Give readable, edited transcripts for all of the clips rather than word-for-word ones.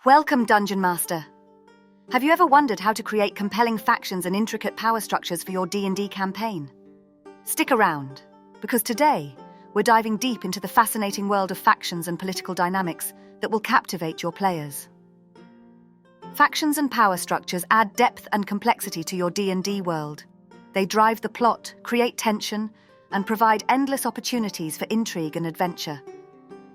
Welcome, Dungeon Master. Have you ever wondered how to create compelling factions and intricate power structures for your D&D campaign? Stick around, because today we're diving deep into the fascinating world of factions and political dynamics that will captivate your players. Factions and power structures add depth and complexity to your D&D world. They drive the plot, create tension, and provide endless opportunities for intrigue and adventure.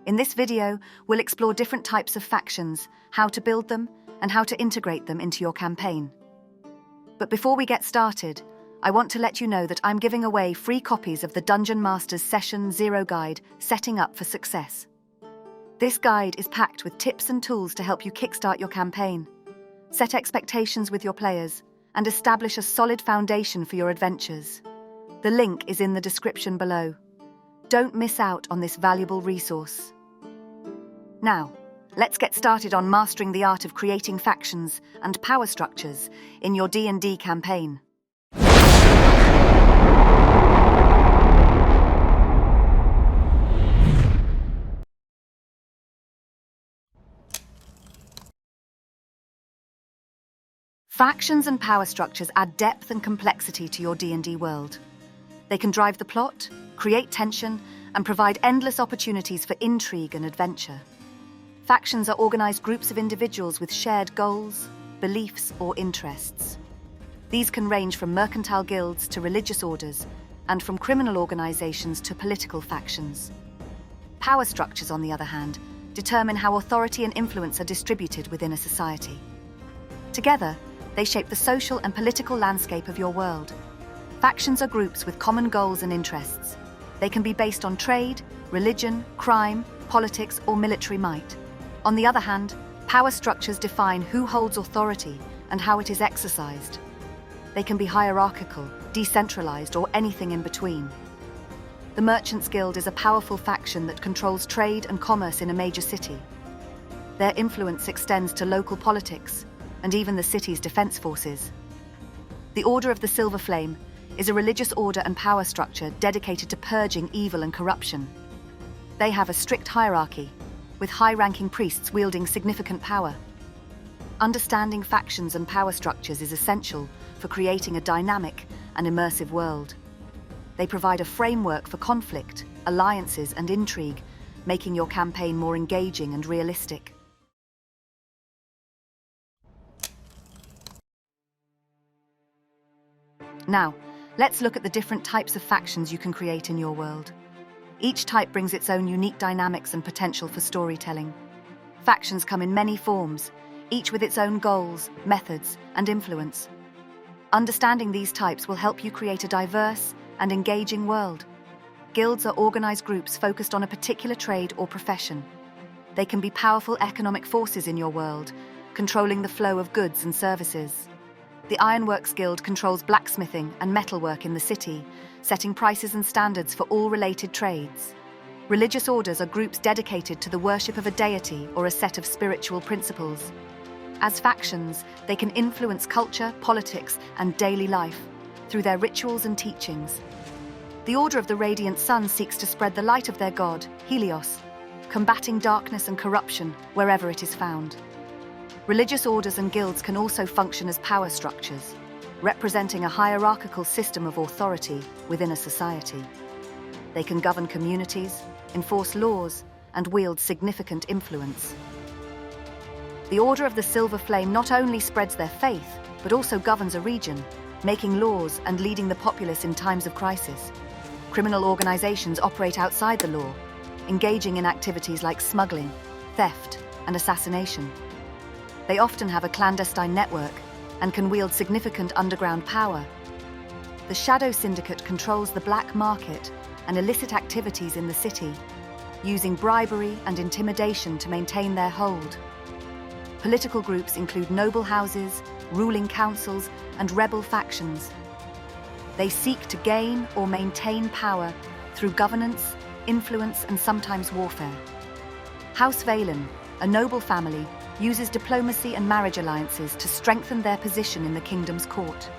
In this video, we'll explore different types of factions, how to build them, and how to integrate them into your campaign. But before we get started, I want to let you know that I'm giving away free copies of the Dungeon Master's Session 0 guide, Setting Up for Success. This guide is packed with tips and tools to help you kickstart your campaign, set expectations with your players, and establish a solid foundation for your adventures. The link is in the description below. Don't miss out on this valuable resource. Now, let's get started on mastering the art of creating factions and power structures in your D&D campaign. Factions and power structures add depth and complexity to your D&D world. They can drive the plot, create tension, and provide endless opportunities for intrigue and adventure. Factions are organized groups of individuals with shared goals, beliefs, or interests. These can range from mercantile guilds to religious orders, and from criminal organizations to political factions. Power structures, on the other hand, determine how authority and influence are distributed within a society. Together, they shape the social and political landscape of your world. Factions are groups with common goals and interests. They can be based on trade, religion, crime, politics, or military might. On the other hand, power structures define who holds authority and how it is exercised. They can be hierarchical, decentralized, or anything in between. The Merchants Guild is a powerful faction that controls trade and commerce in a major city. Their influence extends to local politics and even the city's defense forces. The Order of the Silver Flame is a religious order and power structure dedicated to purging evil and corruption. They have a strict hierarchy, with high-ranking priests wielding significant power. Understanding factions and power structures is essential for creating a dynamic and immersive world. They provide a framework for conflict, alliances, and intrigue, making your campaign more engaging and realistic. Now, let's look at the different types of factions you can create in your world. Each type brings its own unique dynamics and potential for storytelling. Factions come in many forms, each with its own goals, methods, and influence. Understanding these types will help you create a diverse and engaging world. Guilds are organized groups focused on a particular trade or profession. They can be powerful economic forces in your world, controlling the flow of goods and services. The Ironworks Guild controls blacksmithing and metalwork in the city, setting prices and standards for all related trades. Religious orders are groups dedicated to the worship of a deity or a set of spiritual principles. As factions, they can influence culture, politics, and daily life through their rituals and teachings. The Order of the Radiant Sun seeks to spread the light of their god, Helios, combating darkness and corruption wherever it is found. Religious orders and guilds can also function as power structures, representing a hierarchical system of authority within a society. They can govern communities, enforce laws, and wield significant influence. The Order of the Silver Flame not only spreads their faith, but also governs a region, making laws and leading the populace in times of crisis. Criminal organizations operate outside the law, engaging in activities like smuggling, theft, and assassination. They often have a clandestine network and can wield significant underground power. The Shadow Syndicate controls the black market and illicit activities in the city, using bribery and intimidation to maintain their hold. Political groups include noble houses, ruling councils, and rebel factions. They seek to gain or maintain power through governance, influence, and sometimes warfare. House Valen, a noble family, uses diplomacy and marriage alliances to strengthen their position in the kingdom's court.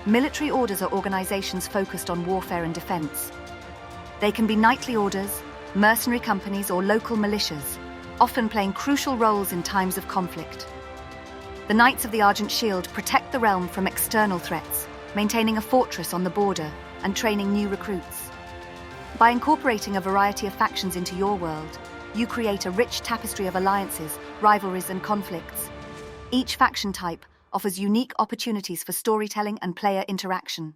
Military orders are organizations focused on warfare and defense. They can be knightly orders, mercenary companies, or local militias, often playing crucial roles in times of conflict. The Knights of the Argent Shield protect the realm from external threats, maintaining a fortress on the border and training new recruits. By incorporating a variety of factions into your world, you create a rich tapestry of alliances, rivalries, and conflicts. Each faction type offers unique opportunities for storytelling and player interaction.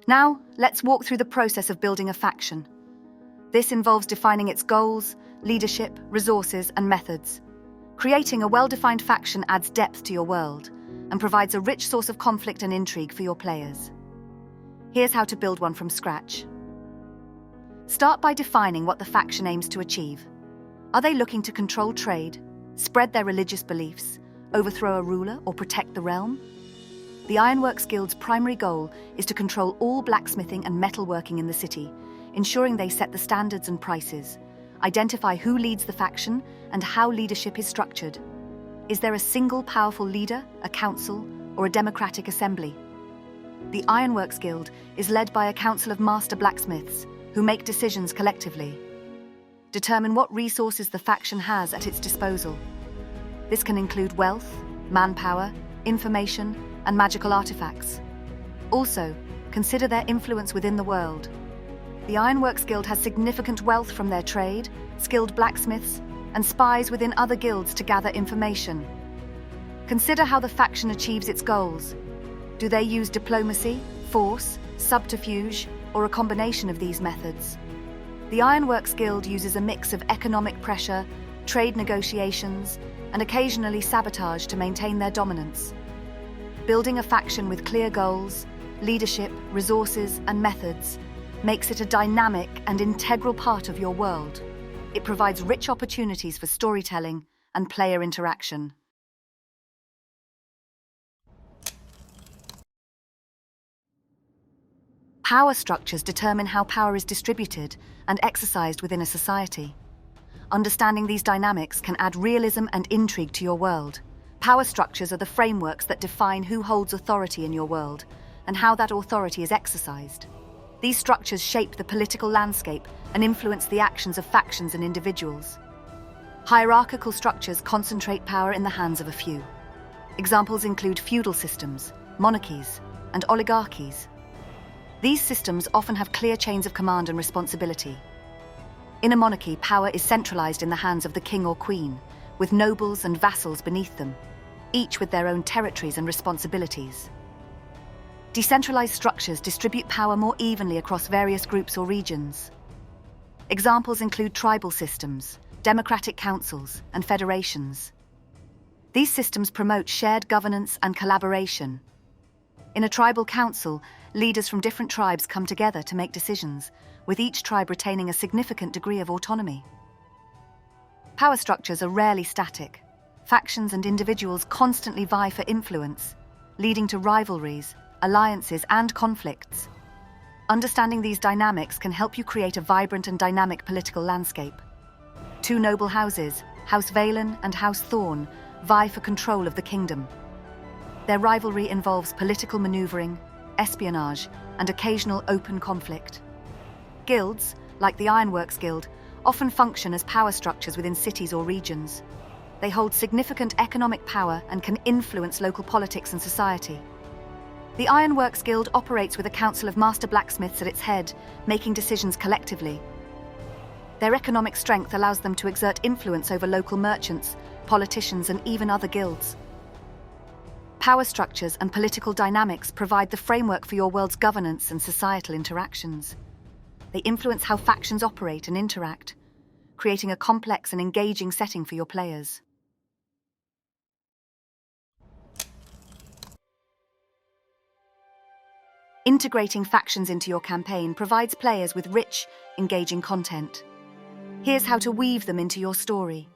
Now, let's walk through the process of building a faction. This involves defining its goals, leadership, resources, and methods. Creating a well-defined faction adds depth to your world and provides a rich source of conflict and intrigue for your players. Here's how to build one from scratch. Start by defining what the faction aims to achieve. Are they looking to control trade, spread their religious beliefs, overthrow a ruler, or protect the realm? The Ironworks Guild's primary goal is to control all blacksmithing and metalworking in the city, ensuring they set the standards and prices, identify who leads the faction, and how leadership is structured. Is there a single powerful leader, a council, or a democratic assembly? The Ironworks Guild is led by a council of master blacksmiths who make decisions collectively. Determine what resources the faction has at its disposal. This can include wealth, manpower, information, and magical artifacts. Also, consider their influence within the world. The Ironworks Guild has significant wealth from their trade, skilled blacksmiths, and spies within other guilds to gather information. Consider how the faction achieves its goals. Do they use diplomacy, force, subterfuge, or a combination of these methods? The Ironworks Guild uses a mix of economic pressure, trade negotiations, and occasionally sabotage to maintain their dominance. Building a faction with clear goals, leadership, resources, and methods makes it a dynamic and integral part of your world. It provides rich opportunities for storytelling and player interaction. Power structures determine how power is distributed and exercised within a society. Understanding these dynamics can add realism and intrigue to your world. Power structures are the frameworks that define who holds authority in your world and how that authority is exercised. These structures shape the political landscape and influence the actions of factions and individuals. Hierarchical structures concentrate power in the hands of a few. Examples include feudal systems, monarchies, and oligarchies. These systems often have clear chains of command and responsibility. In a monarchy, power is centralized in the hands of the king or queen, with nobles and vassals beneath them, each with their own territories and responsibilities. Decentralized structures distribute power more evenly across various groups or regions. Examples include tribal systems, democratic councils, and federations. These systems promote shared governance and collaboration. In a tribal council, leaders from different tribes come together to make decisions, with each tribe retaining a significant degree of autonomy. Power structures are rarely static. Factions and individuals constantly vie for influence, leading to rivalries, alliances, and conflicts. Understanding these dynamics can help you create a vibrant and dynamic political landscape. Two noble houses, House Valen and House Thorn, vie for control of the kingdom. Their rivalry involves political maneuvering, espionage, and occasional open conflict. Guilds, like the Ironworks Guild, often function as power structures within cities or regions. They hold significant economic power and can influence local politics and society. The Ironworks Guild operates with a council of master blacksmiths at its head, making decisions collectively. Their economic strength allows them to exert influence over local merchants, politicians, and even other guilds. Power structures and political dynamics provide the framework for your world's governance and societal interactions. They influence how factions operate and interact, creating a complex and engaging setting for your players. Integrating factions into your campaign provides players with rich, engaging content. Here's how to weave them into your story.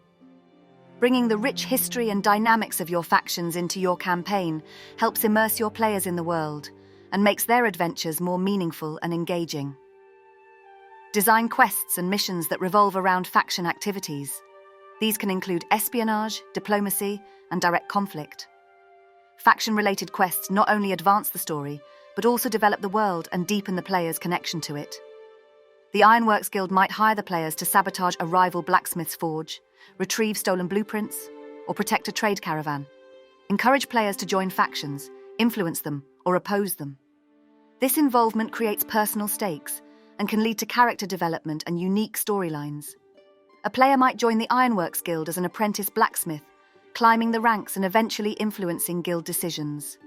Bringing the rich history and dynamics of your factions into your campaign helps immerse your players in the world and makes their adventures more meaningful and engaging. Design quests and missions that revolve around faction activities. These can include espionage, diplomacy, and direct conflict. Faction-related quests not only advance the story, but also develop the world and deepen the player's connection to it. The Ironworks Guild might hire the players to sabotage a rival blacksmith's forge, retrieve stolen blueprints, or protect a trade caravan. Encourage players to join factions, influence them, or oppose them. This involvement creates personal stakes and can lead to character development and unique storylines. A player might join the Ironworks Guild as an apprentice blacksmith, climbing the ranks and eventually influencing guild decisions.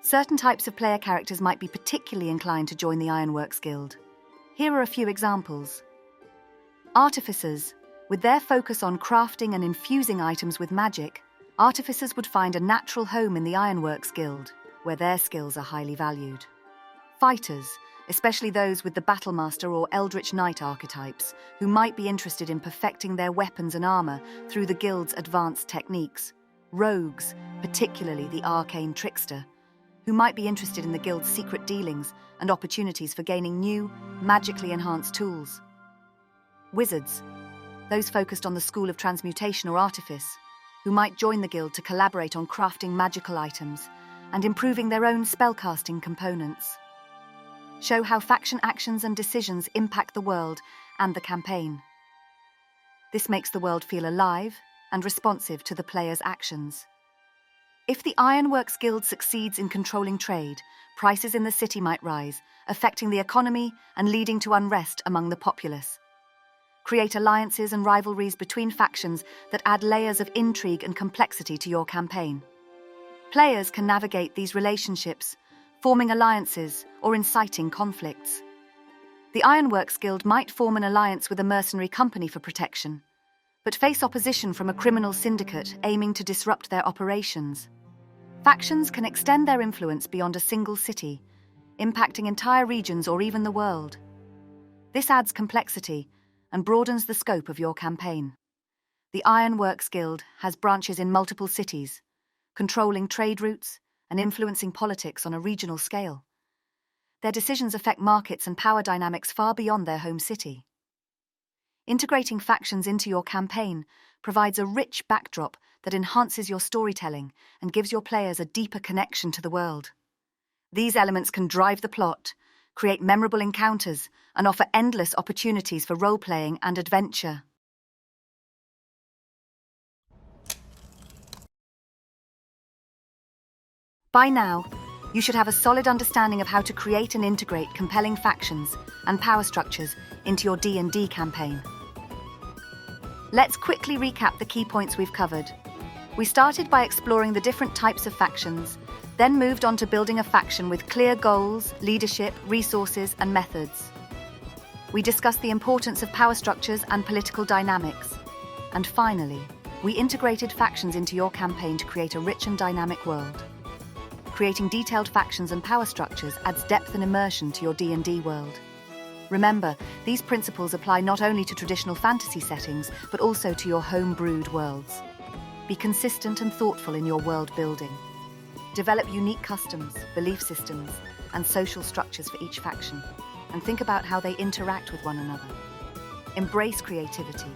Certain types of player characters might be particularly inclined to join the Ironworks Guild. Here are a few examples. Artificers. With their focus on crafting and infusing items with magic, artificers would find a natural home in the Ironworks Guild, where their skills are highly valued. Fighters, especially those with the Battlemaster or Eldritch Knight archetypes, who might be interested in perfecting their weapons and armor through the guild's advanced techniques. Rogues, particularly the Arcane Trickster, who might be interested in the guild's secret dealings and opportunities for gaining new, magically enhanced tools. Wizards, those focused on the School of Transmutation or Artifice, who might join the guild to collaborate on crafting magical items and improving their own spellcasting components. Show how faction actions and decisions impact the world and the campaign. This makes the world feel alive and responsive to the player's actions. If the Ironworks Guild succeeds in controlling trade, prices in the city might rise, affecting the economy and leading to unrest among the populace. Create alliances and rivalries between factions that add layers of intrigue and complexity to your campaign. Players can navigate these relationships, forming alliances or inciting conflicts. The Ironworks Guild might form an alliance with a mercenary company for protection, but face opposition from a criminal syndicate aiming to disrupt their operations. Factions can extend their influence beyond a single city, impacting entire regions or even the world. This adds complexity and broadens the scope of your campaign. The Ironworks Guild has branches in multiple cities, controlling trade routes and influencing politics on a regional scale. Their decisions affect markets and power dynamics far beyond their home city. Integrating factions into your campaign provides a rich backdrop that enhances your storytelling and gives your players a deeper connection to the world. These elements can drive the plot, create memorable encounters, and offer endless opportunities for role-playing and adventure. By now, you should have a solid understanding of how to create and integrate compelling factions and power structures into your D&D campaign. Let's quickly recap the key points we've covered. We started by exploring the different types of factions, then moved on to building a faction with clear goals, leadership, resources, and methods. We discussed the importance of power structures and political dynamics. And finally, we integrated factions into your campaign to create a rich and dynamic world. Creating detailed factions and power structures adds depth and immersion to your D&D world. Remember, these principles apply not only to traditional fantasy settings, but also to your home-brewed worlds. Be consistent and thoughtful in your world building. Develop unique customs, belief systems, and social structures for each faction, and think about how they interact with one another. Embrace creativity.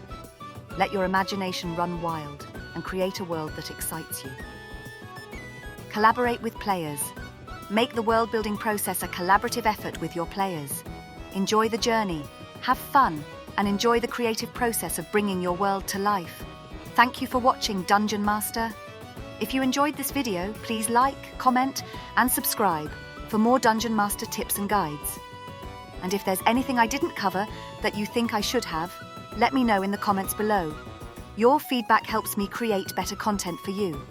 Let your imagination run wild and create a world that excites you. Collaborate with players. Make the world-building process a collaborative effort with your players. Enjoy the journey, have fun, and enjoy the creative process of bringing your world to life. Thank you for watching, Dungeon Master. If you enjoyed this video, please like, comment, and subscribe for more Dungeon Master tips and guides. And if there's anything I didn't cover that you think I should have, let me know in the comments below. Your feedback helps me create better content for you.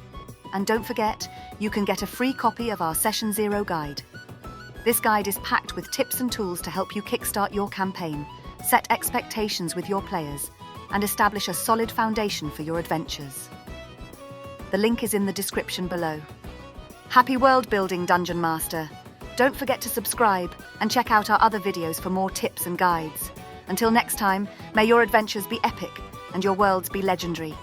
And don't forget, you can get a free copy of our Session Zero guide. This guide is packed with tips and tools to help you kickstart your campaign, set expectations with your players, and establish a solid foundation for your adventures. The link is in the description below. Happy world building, Dungeon Master! Don't forget to subscribe and check out our other videos for more tips and guides. Until next time, may your adventures be epic and your worlds be legendary.